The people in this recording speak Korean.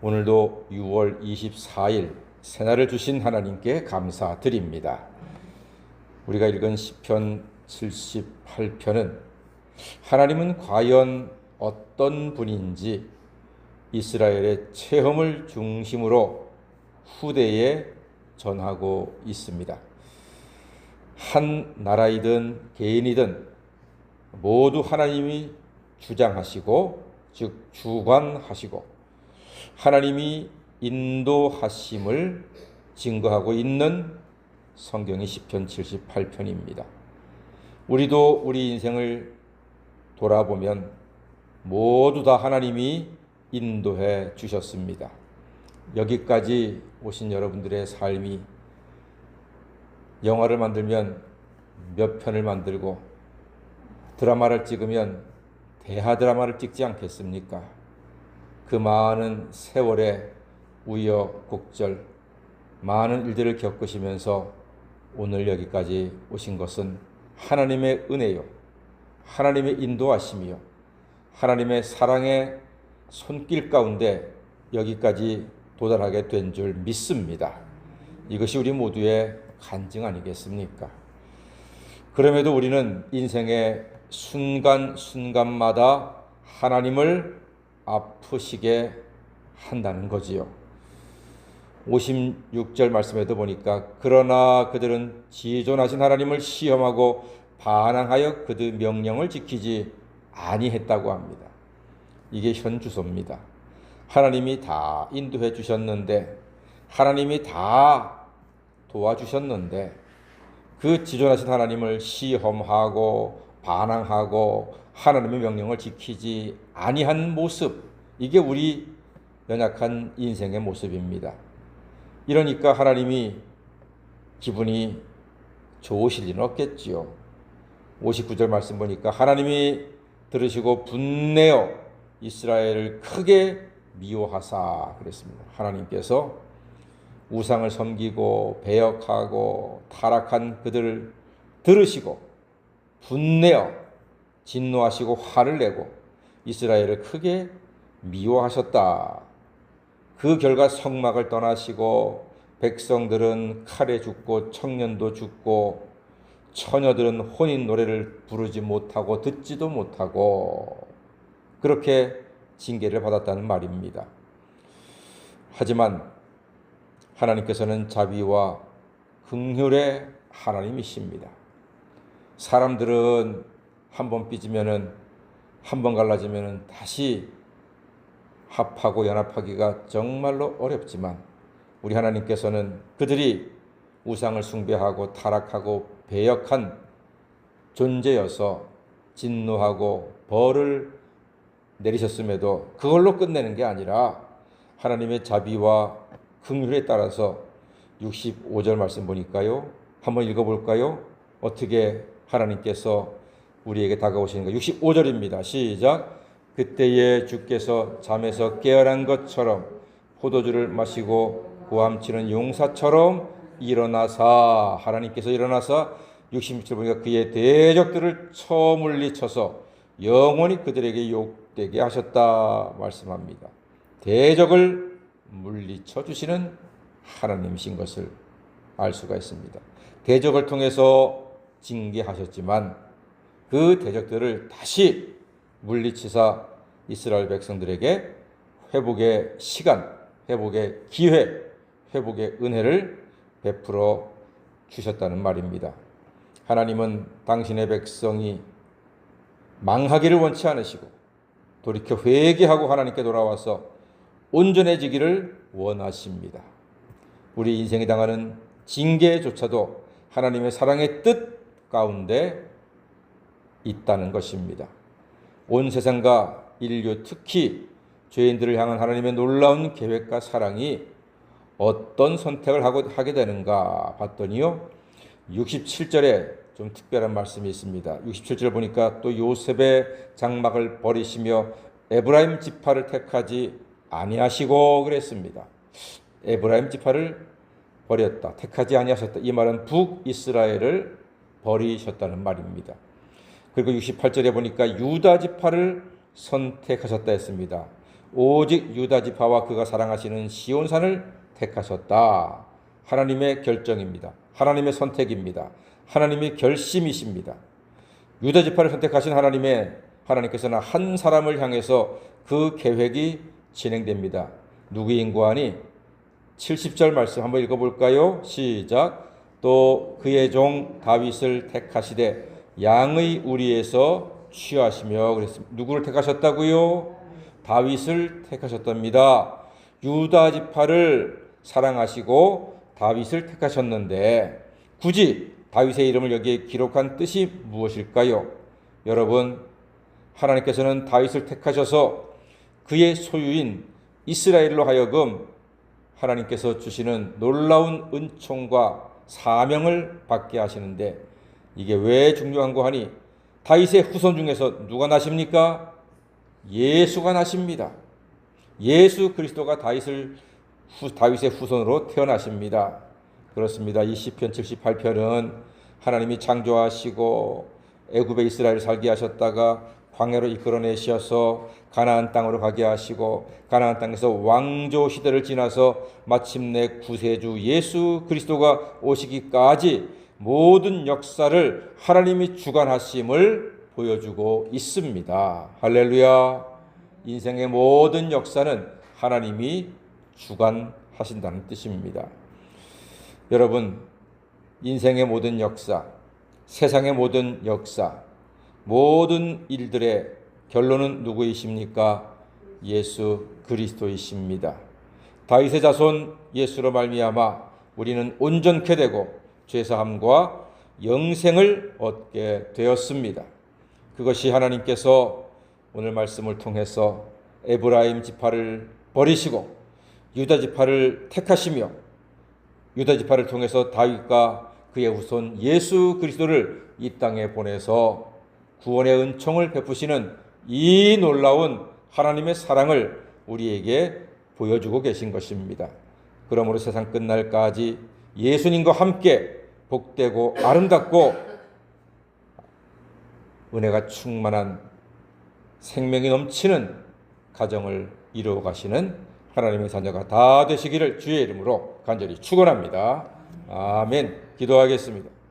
오늘도 6월 24일 새날을 주신 하나님께 감사드립니다. 우리가 읽은 시편 78편은 하나님은 과연 어떤 분인지 이스라엘의 체험을 중심으로 후대에 전하고 있습니다. 한 나라이든 개인이든 모두 하나님이 주장하시고 즉 주관하시고 하나님이 인도하심을 증거하고 있는 성경이 시편 78편입니다. 우리도 우리 인생을 돌아보면 모두 다 하나님이 인도해 주셨습니다. 여기까지 오신 여러분들의 삶이 영화를 만들면 몇 편을 만들고 드라마를 찍으면 대하 드라마를 찍지 않겠습니까? 그 많은 세월의 우여곡절, 많은 일들을 겪으시면서 오늘 여기까지 오신 것은 하나님의 은혜요, 하나님의 인도하심이요, 하나님의 사랑의 손길 가운데 여기까지 도달하게 된 줄 믿습니다. 이것이 우리 모두의 간증 아니겠습니까? 그럼에도 우리는 인생의 순간순간마다 하나님을 아프시게 한다는 거지요. 56절 말씀에도 보니까 그러나 그들은 지존하신 하나님을 시험하고 반항하여 그들 명령을 지키지 아니했다고 합니다. 이게 현주소입니다. 하나님이 다 인도해 주셨는데, 하나님이 다 도와주셨는데 그 지존하신 하나님을 시험하고 반항하고 하나님의 명령을 지키지 아니한 모습, 이게 우리 연약한 인생의 모습입니다. 이러니까 하나님이 기분이 좋으실 리는 없겠지요. 59절 말씀 보니까 하나님이 들으시고 분내어 이스라엘을 크게 미워하사 그랬습니다. 하나님께서 우상을 섬기고 배역하고 타락한 그들을 들으시고 분내어 진노하시고 화를 내고 이스라엘을 크게 미워하셨다. 그 결과 성막을 떠나시고 백성들은 칼에 죽고 청년도 죽고 처녀들은 혼인 노래를 부르지 못하고 듣지도 못하고 그렇게 징계를 받았다는 말입니다. 하지만 하나님께서는 자비와 긍휼의 하나님이십니다. 사람들은 한번 삐지면은, 한번 갈라지면은 다시 합하고 연합하기가 정말로 어렵지만 우리 하나님께서는 그들이 우상을 숭배하고 타락하고 배역한 존재여서 진노하고 벌을 내리셨음에도 그걸로 끝내는 게 아니라 하나님의 자비와 긍휼에 따라서 65절 말씀 보니까요. 한번 읽어볼까요? 어떻게 하나님께서 우리에게 다가오시는가. 65절입니다. 시작. 그때에 주께서 잠에서 깨어난 것처럼 포도주를 마시고 고함치는 용사처럼 일어나사, 하나님께서 일어나사 66절 보니까 그의 대적들을 쳐 물리쳐서 영원히 그들에게 욕되게 하셨다 말씀합니다. 대적을 물리쳐 주시는 하나님이신 것을 알 수가 있습니다. 대적을 통해서 징계하셨지만 그 대적들을 다시 물리치사 이스라엘 백성들에게 회복의 시간, 회복의 기회, 회복의 은혜를 베풀어 주셨다는 말입니다. 하나님은 당신의 백성이 망하기를 원치 않으시고 돌이켜 회개하고 하나님께 돌아와서 온전해지기를 원하십니다. 우리 인생이 당하는 징계조차도 하나님의 사랑의 뜻 가운데 있다는 것입니다. 온 세상과 인류, 특히 죄인들을 향한 하나님의 놀라운 계획과 사랑이 어떤 선택을 하게 되는가 봤더니요, 67절에 좀 특별한 말씀이 있습니다. 67절 보니까 또 요셉의 장막을 버리시며 에브라임 지파를 택하지 아니하시고 그랬습니다. 에브라임 지파를 버렸다, 택하지 아니하셨다. 이 말은 북이스라엘을 버리셨다는 말입니다. 그리고 68절에 보니까 유다 지파를 선택하셨다 했습니다. 오직 유다 지파와 그가 사랑하시는 시온산을 택하셨다. 하나님의 결정입니다. 하나님의 선택입니다. 하나님의 결심이십니다. 유다 지파를 선택하신 하나님께서는 한 사람을 향해서 그 계획이 진행됩니다. 누구인고 하니 70절 말씀 한번 읽어볼까요? 시작. 또 그의 종 다윗을 택하시되 양의 우리에서 취하시며 그랬습니다. 누구를 택하셨다고요? 다윗을 택하셨답니다. 유다 지파를 사랑하시고 다윗을 택하셨는데 굳이 다윗의 이름을 여기에 기록한 뜻이 무엇일까요? 여러분, 하나님께서는 다윗을 택하셔서 그의 소유인 이스라엘로 하여금 하나님께서 주시는 놀라운 은총과 사명을 받게 하시는데 이게 왜 중요한고 하니 다윗의 후손 중에서 누가 나십니까? 예수가 나십니다. 예수 그리스도가 다윗의 후손으로 태어나십니다. 그렇습니다. 이 시편 78편은 하나님이 창조하시고 애굽에 이스라엘을 살게 하셨다가 광야로 이끌어내셔서 가나안 땅으로 가게 하시고 가나안 땅에서 왕조 시대를 지나서 마침내 구세주 예수 그리스도가 오시기까지 모든 역사를 하나님이 주관하심을 보여주고 있습니다. 할렐루야. 인생의 모든 역사는 하나님이 주관하신다는 뜻입니다. 여러분, 인생의 모든 역사, 세상의 모든 역사, 모든 일들의 결론은 누구이십니까? 예수 그리스도이십니다. 다윗의 자손 예수로 말미암아 우리는 온전케 되고 죄사함과 영생을 얻게 되었습니다. 그것이 하나님께서 오늘 말씀을 통해서 에브라임 지파를 버리시고 유다 지파를 택하시며 유다 지파를 통해서 다윗과 그의 후손 예수 그리스도를 이 땅에 보내서 구원의 은총을 베푸시는 이 놀라운 하나님의 사랑을 우리에게 보여주고 계신 것입니다. 그러므로 세상 끝날까지 예수님과 함께 복되고 아름답고 은혜가 충만한 생명이 넘치는 가정을 이루어 가시는 하나님의 자녀가 다 되시기를 주의 이름으로 간절히 축원합니다. 아멘. 기도하겠습니다.